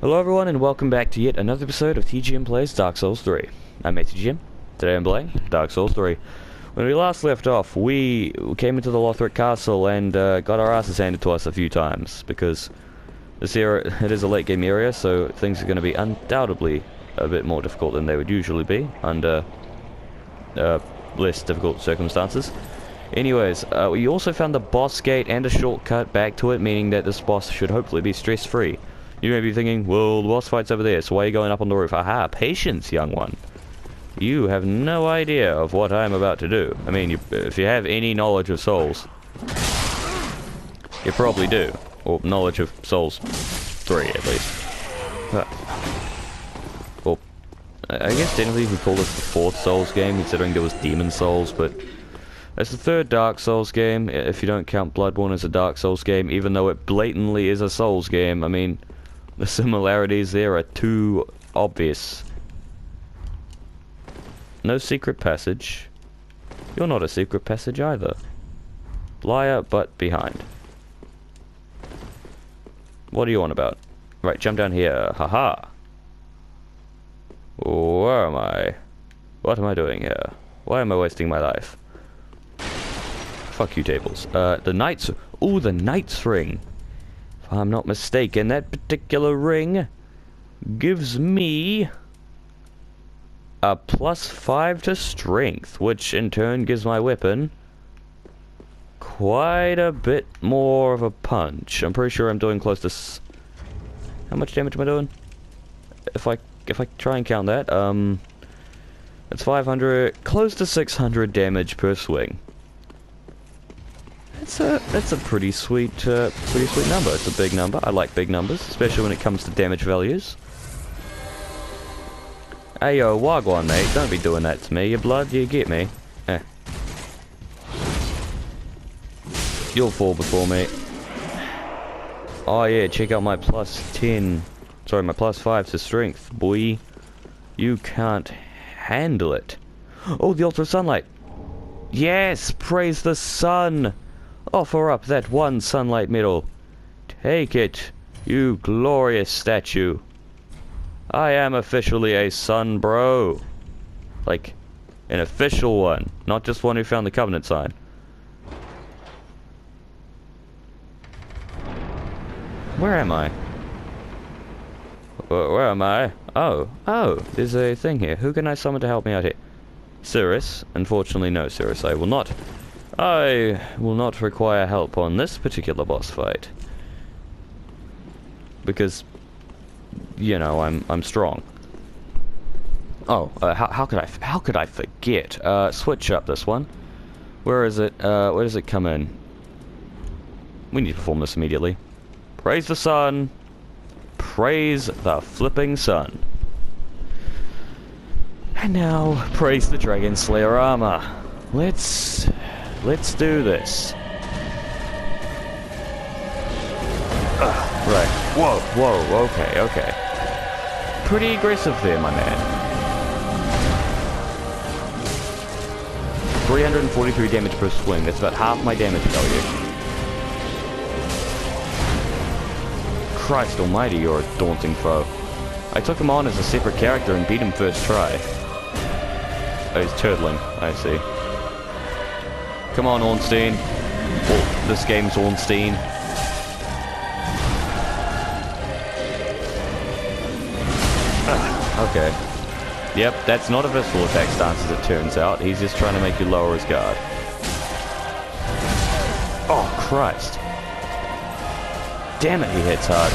Hello everyone and welcome back to yet another episode of TGM Plays Dark Souls 3. I'm MattTGM. Today I'm playing Dark Souls 3. When we last left off, we came into the Lothric Castle and got our asses handed to us a few times, because this area, it is a late game area, so things are going to be undoubtedly a bit more difficult than they would usually be under less difficult circumstances. Anyways, we also found the boss gate and a shortcut back to it, meaning that this boss should hopefully be stress-free. You may be thinking, well, the boss fight's over there, so why are you going up on the roof? Aha, patience, young one. You have no idea of what I'm about to do. I mean, if you have any knowledge of Souls, you probably do. Or knowledge of Souls 3, at least. Well, I guess technically we call this the fourth Souls game, considering there was Demon Souls, but it's the third Dark Souls game, if you don't count Bloodborne as a Dark Souls game, even though it blatantly is a Souls game. I mean, the similarities there are too obvious. No secret passage. You're not a secret passage either. Liar, but behind. What are you on about? Right, jump down here. Haha. Where am I? What am I doing here? Why am I wasting my life? Fuck you, tables. The Knight's... Ooh, the Knight's ring. If I'm not mistaken, that particular ring gives me a +5 to strength, which in turn gives my weapon quite a bit more of a punch. I'm pretty sure I'm doing close to how much damage am I doing? If I try and count that, it's 500, close to 600 damage per swing. That's a pretty sweet number. It's a big number. I like big numbers, especially when it comes to damage values. Hey yo, Wagwan mate, don't be doing that to me, you blood, you get me. Eh. You'll fall before me. Oh yeah, check out my +10, sorry, my +5 to strength, boy. You can't handle it. Oh, the Altar of Sunlight. Yes, praise the sun. Offer up that one sunlight medal. Take it, you glorious statue. I am officially a sun bro. Like, an official one, not just one who found the Covenant sign. Where am I? Where am I? Oh, there's a thing here. Who can I summon to help me out here? Cirrus? Unfortunately, no, Cirrus. I will not require help on this particular boss fight. Because, you know, I'm strong. Oh, how could I forget? Switch up this one. Where is it? Where does it come in? We need to perform this immediately. Praise the sun. Praise the flipping sun. And now, praise the Dragon Slayer armor. Let's do this. Right. Whoa, okay. Pretty aggressive there, my man. 343 damage per swing. That's about half my damage value. Christ almighty, you're a daunting foe. I took him on as a separate character and beat him first try. Oh, he's turtling. I see. Come on, Ornstein. Well, this game's Ornstein. Okay. Yep, that's not a visceral attack stance as it turns out. He's just trying to make you lower his guard. Oh, Christ. Damn it, he hits hard.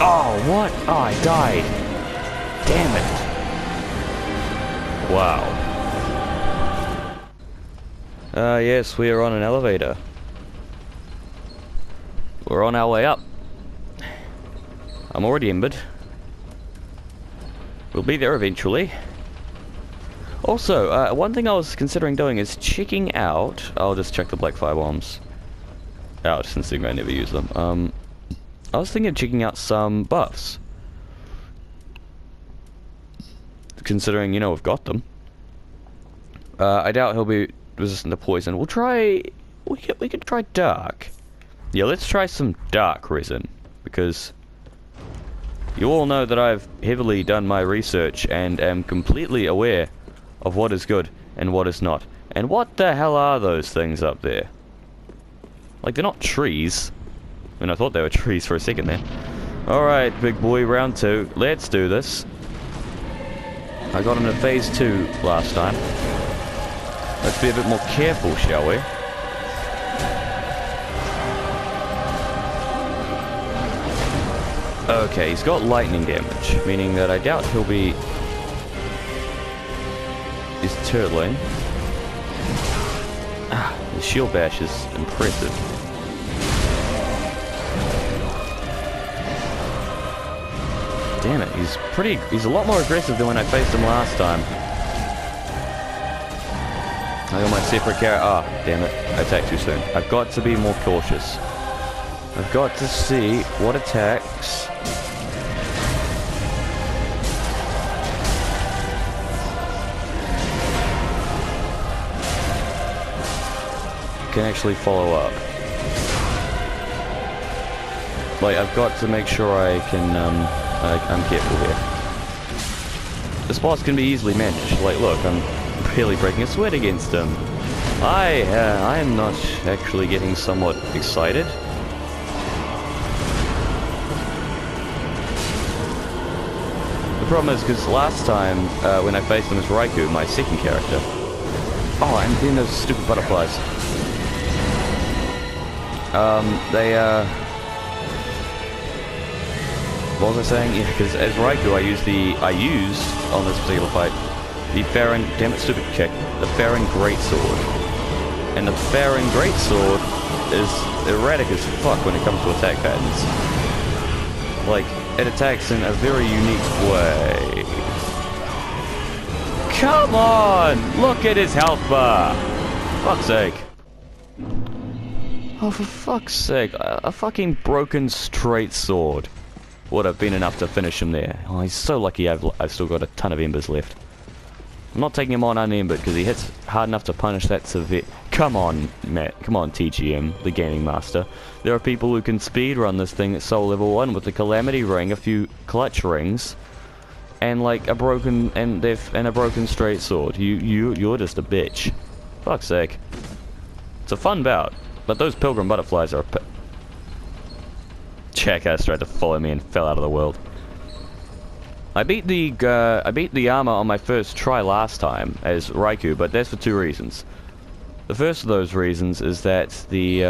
Oh, what? Oh, I died. Damn it. Wow. Yes, we are on an elevator. We're on our way up. I'm already embered. We'll be there eventually. Also, one thing I was considering doing is checking out... I'll just check the black fire bombs out, since I never use them. I was thinking of checking out some buffs. Considering, you know, we've got them. I doubt he'll be resistant to poison. We'll try... We could try dark. Yeah, let's try some dark resin. Because You all know that I've heavily done my research and am completely aware of what is good and what is not. And what the hell are those things up there? Like, they're not trees. I mean, I thought they were trees for a second there. Alright, big boy, round 2. Let's do this. I got into phase 2 last time. Let's be a bit more careful, shall we? Okay, he's got lightning damage, meaning that I doubt he'll be... He's turtling. Ah, the shield bash is impressive. Damn it, he's a lot more aggressive than when I faced him last time. I got my separate character. Ah, damn it, I attacked too soon. I've got to be more cautious. I've got to see what attacks can actually follow up. Like, I've got to make sure I can, I'm careful here. This boss can be easily managed. Like, look, I'm barely breaking a sweat against him. I am not actually getting somewhat excited. The problem is, because last time, when I faced him as Raikou, my second character... Oh, and then those stupid butterflies. What was I saying? Yeah, because as Raikou, I used on this particular fight the Farron, damn it, stupid kick, the Farron Greatsword. And the Farron Greatsword is erratic as fuck when it comes to attack patterns. Like, it attacks in a very unique way. Come on! Look at his health bar! Fuck's sake. Oh, for fuck's sake, a fucking broken straight sword would have been enough to finish him there. Oh, he's so lucky I've still got a ton of embers left. I'm not taking him on unembered because he hits hard enough to punish that severe... Come on, Matt. Come on, TGM, the gaming master. There are people who can speedrun this thing at soul level 1 with the Calamity Ring, a few clutch rings, and like a broken... and a broken straight sword. You're just a bitch. Fuck's sake. It's a fun bout. But those pilgrim butterflies are a Jackass tried to follow me and fell out of the world. I beat the armor on my first try last time as Raikou, but that's for 2 reasons. The first of those reasons is that the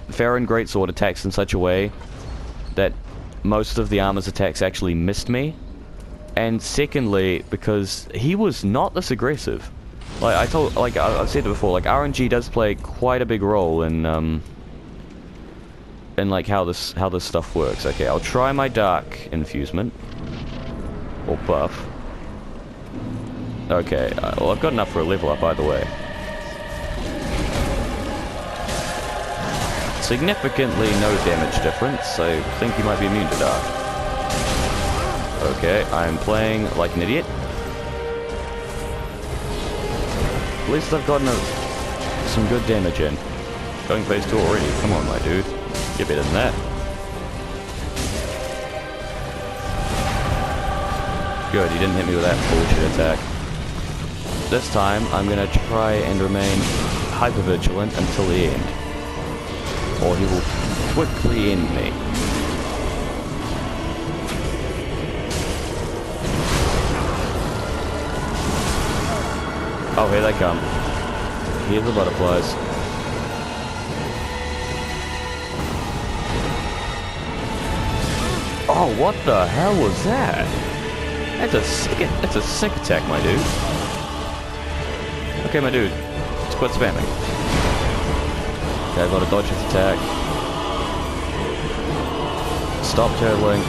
Farron Greatsword attacks in such a way that most of the armor's attacks actually missed me. And secondly, because he was not this aggressive. Like I've said it before, like RNG does play quite a big role in like how this stuff works. Okay, I'll try my dark infusement or buff. Okay, well I've got enough for a level up either way. Significantly no damage difference. I think he might be immune to dark. Okay, I'm playing like an idiot. At least I've gotten some good damage in. Going phase 2 already. Come on, my dude. Get better than that. Good, he didn't hit me with that bullshit attack. This time, I'm gonna try and remain hyper-vigilant until the end. Or he will quickly end me. Oh, here they come. Here are the butterflies. Oh, what the hell was that? That's a sick attack, my dude. Okay, my dude. Just quit spamming. Okay, I've got to dodge his attack. Stop turtling.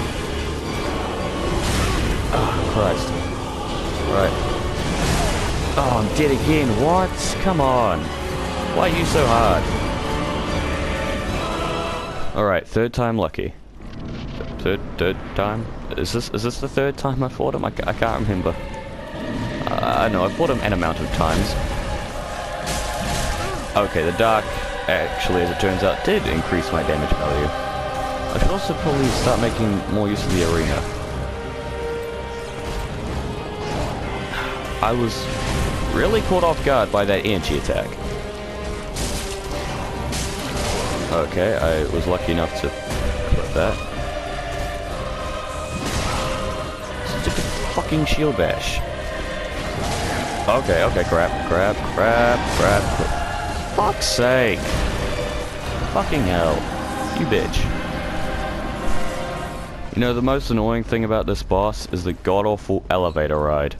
Oh, Christ. Right. Oh, I'm dead again. What? Come on. Why are you so hard? Alright, 3rd time lucky. Third time? Is this the 3rd time I fought him? I can't remember. I know, I fought him an amount of times. Okay, the dark, actually, as it turns out, did increase my damage value. I should also probably start making more use of the arena. I was really caught off guard by that Enchi attack. Okay, I was lucky enough to put that. Stupid fucking shield bash. Okay, okay, crap. Fuck's sake. Fucking hell. You bitch. You know, the most annoying thing about this boss is the god-awful elevator ride.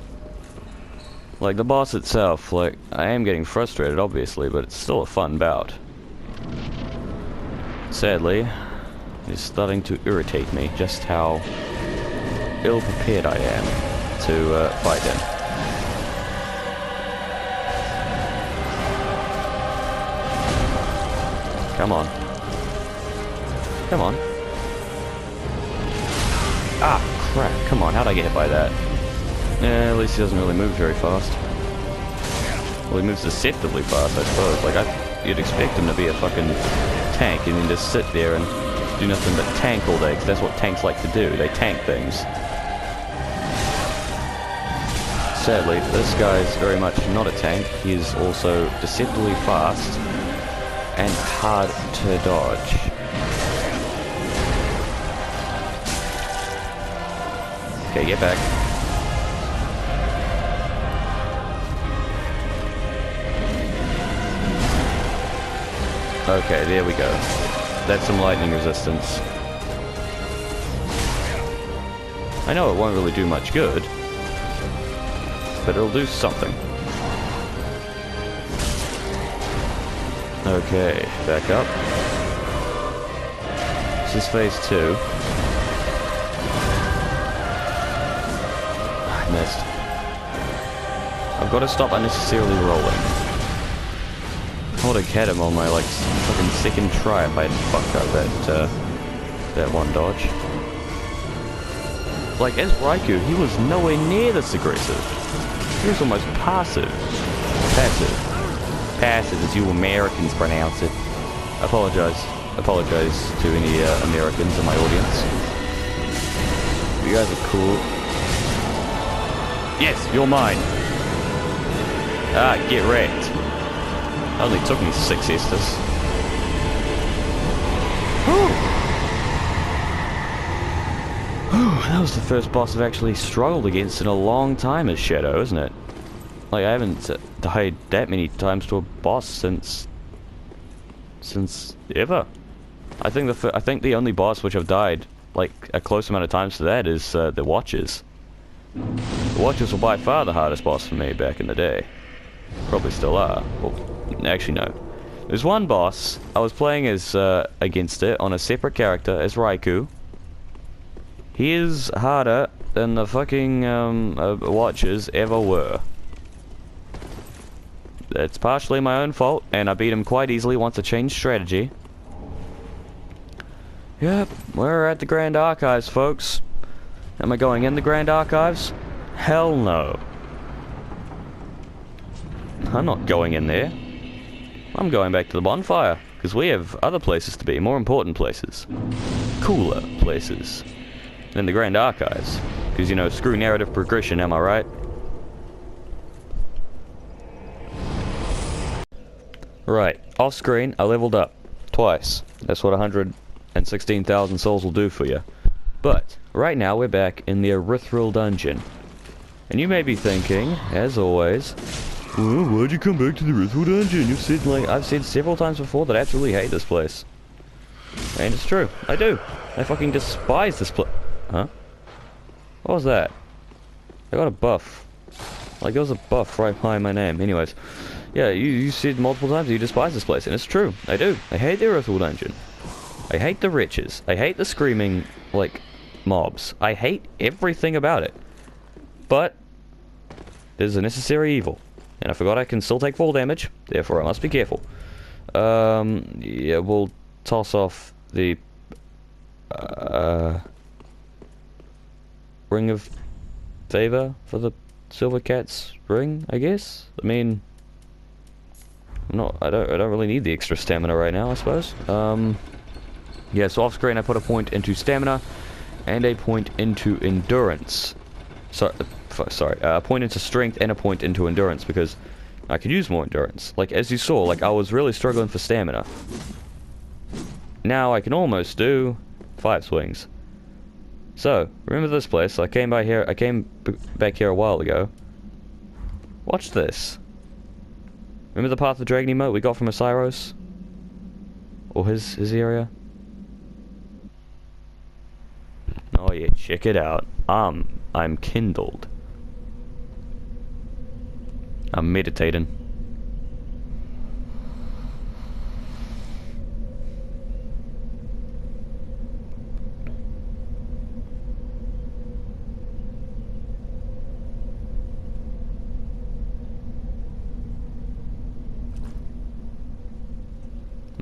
Like, the boss itself, like, I am getting frustrated, obviously, but it's still a fun bout. Sadly, it's starting to irritate me just how ill-prepared I am to fight him. Come on. Come on. Ah, crap. Come on, how'd I get hit by that? At least he doesn't really move very fast. Well, he moves deceptively fast, I suppose. Like, you'd expect him to be a fucking tank and then just sit there and do nothing but tank all day, because that's what tanks like to do. They tank things. Sadly, this guy's very much not a tank. He is also deceptively fast and hard to dodge. Okay, get back. Okay, there we go. That's some lightning resistance. I know it won't really do much good, but it'll do something. Okay, back up. This is phase 2. I missed. I've got to stop unnecessarily rolling. I would have had him on my, like, fucking second try if I hadn't fucked up that one dodge. Like, as Raikou, he was nowhere near this aggressive. He was almost passive. Passive. Passive, as you Americans pronounce it. Apologize to any Americans in my audience. You guys are cool. Yes, you're mine. Ah, get wrecked. Only took me 6 Estus. That was the first boss I've actually struggled against in a long time as Shadow, isn't it? Like, I haven't died that many times to a boss since ever. I think the only boss which I've died like a close amount of times to that is the Watchers. The Watchers were by far the hardest boss for me back in the day. Probably still are. Well, actually no. There's one boss I was playing as against it on a separate character as Raikou. He is harder than the fucking Watchers ever were. It's partially my own fault, and I beat him quite easily once I changed strategy. Yep, we're at the Grand Archives, folks. Am I going in the Grand Archives? Hell no. I'm not going in there. I'm going back to the bonfire, because we have other places to be, more important places. Cooler places than the Grand Archives. Because, you know, screw narrative progression, am I right? Right, off screen, I leveled up. Twice. That's what 116,000 souls will do for you. But, right now we're back in the Erythral Dungeon. And you may be thinking, as always, well, why'd you come back to the Erythral Dungeon? You've said, like, I've said several times before that I absolutely hate this place. And it's true, I do. I fucking despise this place. Huh? What was that? I got a buff. Like, there was a buff right behind my name. Anyways. Yeah, you said multiple times you despise this place, and it's true. I do. I hate the Erythral Dungeon. I hate the wretches. I hate the screaming, like, mobs. I hate everything about it. But, there's a necessary evil. And I forgot I can still take fall damage, therefore I must be careful. Yeah, we'll toss off the, Ring of Favor for the Silver Cat's ring, I guess? I mean, I don't really need the extra stamina right now, I suppose. Yeah, so off screen I put a point into stamina and a point into endurance. Sorry, a point into strength and a point into endurance, because I could use more endurance. Like, as you saw, like, I was really struggling for stamina. Now I can almost do 5 swings. So, remember this place? I came back here a while ago. Watch this. Remember the Path of Dragon emote we got from Osiros? Or his area? Oh yeah, check it out. I'm kindled. I'm meditating.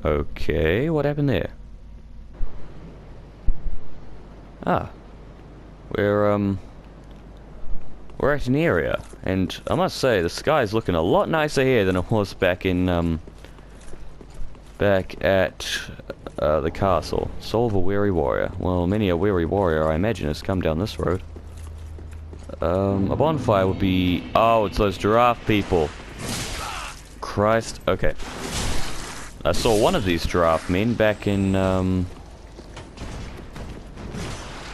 Okay, what happened there? Ah. We're at an area, and I must say, the sky's looking a lot nicer here than it was back in, back at, the castle. Soul of a weary warrior. Well, many a weary warrior, I imagine, has come down this road. A bonfire would be... Oh, it's those giraffe people. Christ. Okay. I saw one of these giraffe men back in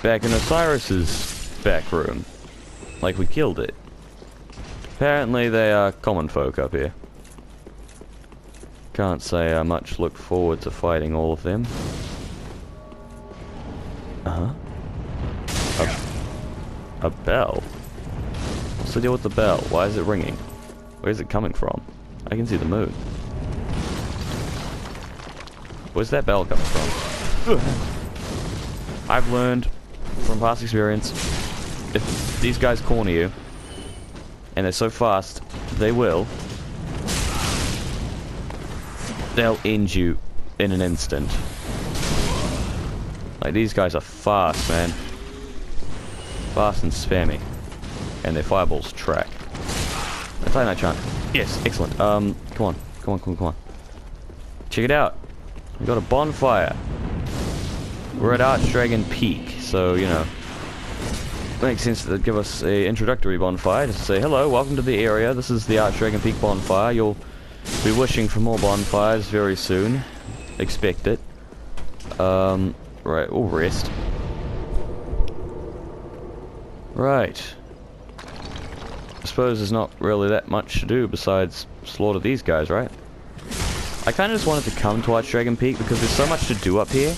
Osiris's back room. Like, we killed it. Apparently they are common folk up here. Can't say I much look forward to fighting all of them. Uh-huh. A bell? What's the deal with the bell? Why is it ringing? Where's it coming from? I can see the moon. Where's that bell coming from? I've learned from past experience, if these guys corner you, and they're so fast, they'll end you in an instant. Like, these guys are fast, man. Fast and spammy. And their fireballs track. Attack that chunk. Yes, excellent. Come on. Check it out. We got a bonfire. We're at Archdragon Peak, so, you know, makes sense to give us a introductory bonfire, just to say, hello, welcome to the area, this is the Archdragon Peak bonfire. You'll be wishing for more bonfires very soon. Expect it. Right, we'll rest. Right. I suppose there's not really that much to do besides slaughter these guys, right? I kind of just wanted to come to Archdragon Peak because there's so much to do up here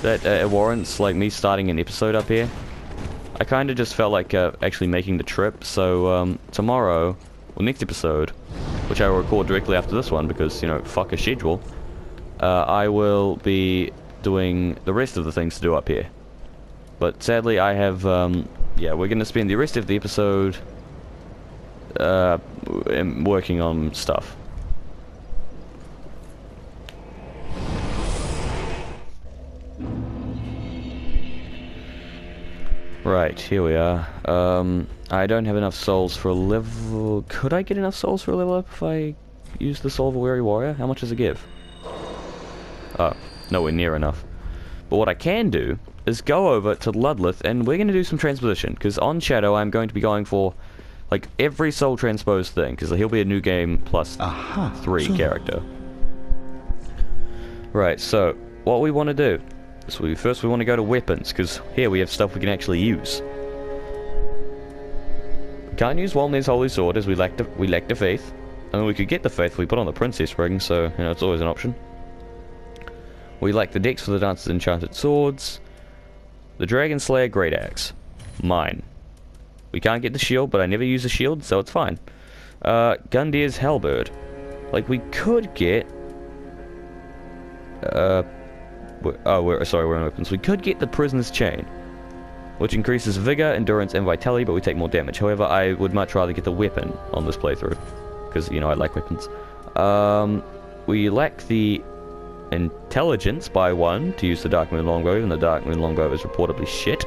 that it warrants, like, me starting an episode up here. I kind of just felt like actually making the trip, so tomorrow, or next episode, which I will record directly after this one because, you know, fuck a schedule, I will be doing the rest of the things to do up here. But sadly I have, yeah, we're going to spend the rest of the episode working on stuff. Right, here we are. I don't have enough souls for a level... Could I get enough souls for a level up if I use the Soul of a Weary Warrior? How much does it give? Oh, nowhere near enough. But what I can do is go over to Ludlith, and we're going to do some transposition, because on Shadow I'm going to be going for, like, every soul transposed thing, because he'll be a new game plus 3 character. Right, so, what we want to do... So first we want to go to weapons, because here we have stuff we can actually use. We can't use Walner's Holy Sword, as we lack the faith. I mean, we could get the faith if we put on the Princess Ring, so, you know, it's always an option. We lack the Dex for the Dancer's Enchanted Swords. The Dragon Slayer Great Axe. Mine. We can't get the shield, but I never use a shield, so it's fine. Gundir's Halberd. Like, we could get... we're in weapons. We could get the Prisoner's Chain, which increases vigor, endurance, and vitality, but we take more damage. However, I would much rather get the weapon on this playthrough, because, you know, I like weapons. We lack the intelligence by 1 to use the Dark Moon Longbow, and the Dark Moon Longbow is reportedly shit.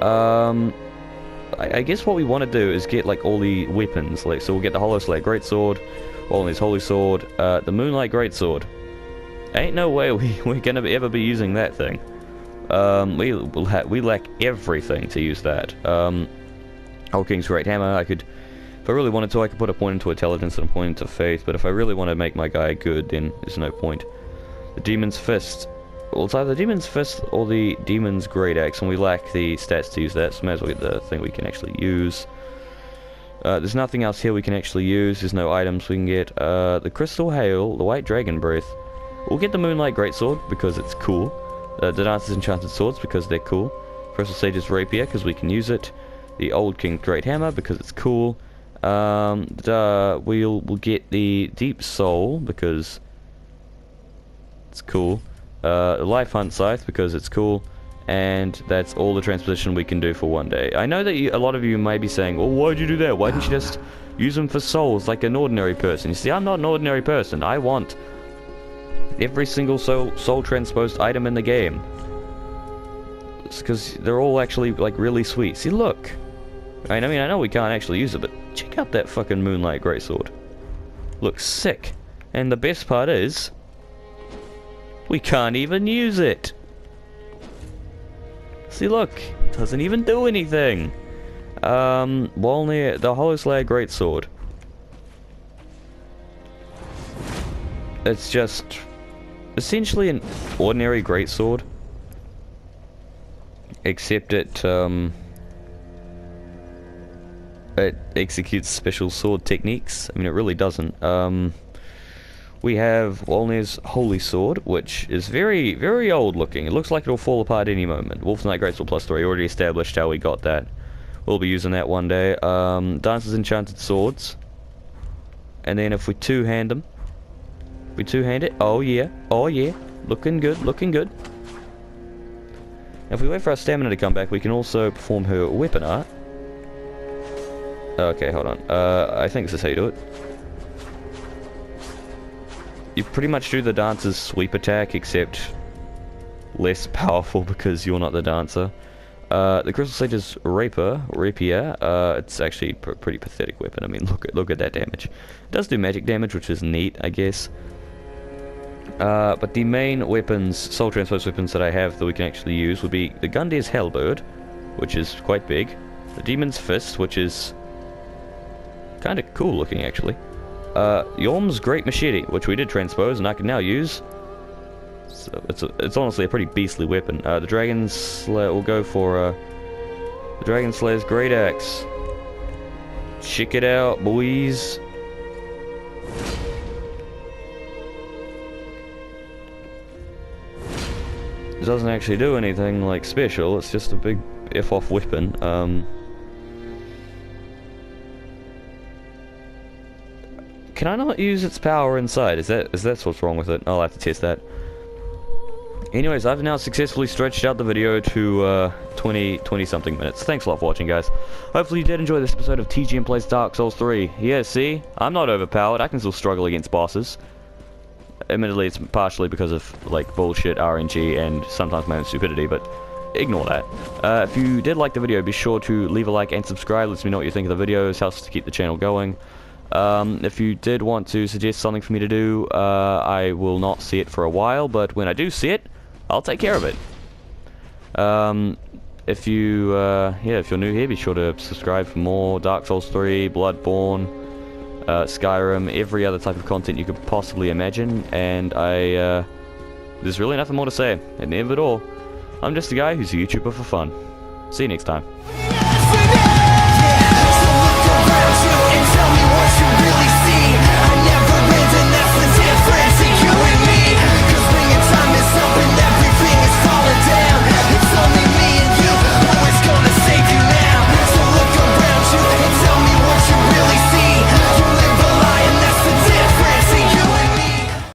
I guess what we want to do is get, like, all the weapons. Like, so we'll get the Hollow Slayer Greatsword, Walner's Holy Sword, the Moonlight Greatsword. Ain't no way we're gonna ever be using that thing. We lack everything to use that. Old King's Great Hammer, I could, if I really wanted to, I could put a point into Intelligence and a point into Faith, but if I really want to make my guy good, then there's no point. The Demon's Fist. Well, it's either the Demon's Fist or the Demon's Great Axe, and we lack the stats to use that, so may as well get the thing we can actually use. There's nothing else here we can actually use, there's no items we can get. The Crystal Hail, the White Dragon Breath. We'll get the Moonlight Greatsword, because it's cool. The Dancer's Enchanted Swords, because they're cool. Crystal Sage's Rapier, because we can use it. The Old King's Great Hammer, because it's cool. We'll get the Deep Soul, because it's cool. The Life Hunt Scythe, because it's cool. And that's all the transposition we can do for one day. I know that a lot of you may be saying, well, why'd you do that? Why didn't you just use them for souls like an ordinary person? You see, I'm not an ordinary person. I want every single soul transposed item in the game. It's because they're all actually, like, really sweet. See, look. I mean, I know we can't actually use it, but check out that fucking Moonlight Greatsword. Looks sick. And the best part is, we can't even use it. See, look, doesn't even do anything. Walnir, the Hollow Slayer Greatsword. It's just essentially an ordinary greatsword, except it executes special sword techniques. I mean, it really doesn't. We have Walnir's Holy Sword, which is very, very old looking. It looks like it'll fall apart any moment. Wolf's Knight Greatsword +3, already established how we got that. We'll be using that one day. Dancer's Enchanted Swords. And then if we two-hand them, we two-hand it. Oh yeah, oh yeah. Looking good, looking good. If we wait for our stamina to come back, we can also perform her weapon art. Okay, hold on. I think this is how you do it. You pretty much do the dancer's sweep attack, except less powerful because you're not the dancer. The Crystal Sage's Rapier, it's actually a pretty pathetic weapon. I mean, look at that damage. It does do magic damage, which is neat, I guess. But the main weapons, soul transposed weapons that I have that we can actually use would be the Gundir's Halberd, which is quite big. The Demon's Fist, which is kind of cool looking, actually. Yorm's Great Machete, which we did transpose and I can now use. So it's honestly a pretty beastly weapon. The Dragon Slayer, we'll go for the Dragon Slayer's Great Axe. Check it out, boys. It doesn't actually do anything like special, it's just a big F-off weapon. Can I not use its power inside? Is that what's wrong with it? I'll have to test that. Anyways, I've now successfully stretched out the video to 20 something minutes. Thanks a lot for watching, guys. Hopefully you did enjoy this episode of TGM Plays Dark Souls 3. Yeah, see? I'm not overpowered. I can still struggle against bosses. Admittedly, it's partially because of, like, bullshit RNG and sometimes my own stupidity, but ignore that. If you did like the video, be sure to leave a like and subscribe. Lets me know what you think of the videos. Helps to keep the channel going. If you did want to suggest something for me to do, I will not see it for a while, but when I do see it, I'll take care of it. If you're new here, be sure to subscribe for more Dark Souls 3, Bloodborne, Skyrim, every other type of content you could possibly imagine, and there's really nothing more to say. At the end of it all, I'm just a guy who's a YouTuber for fun. See you next time.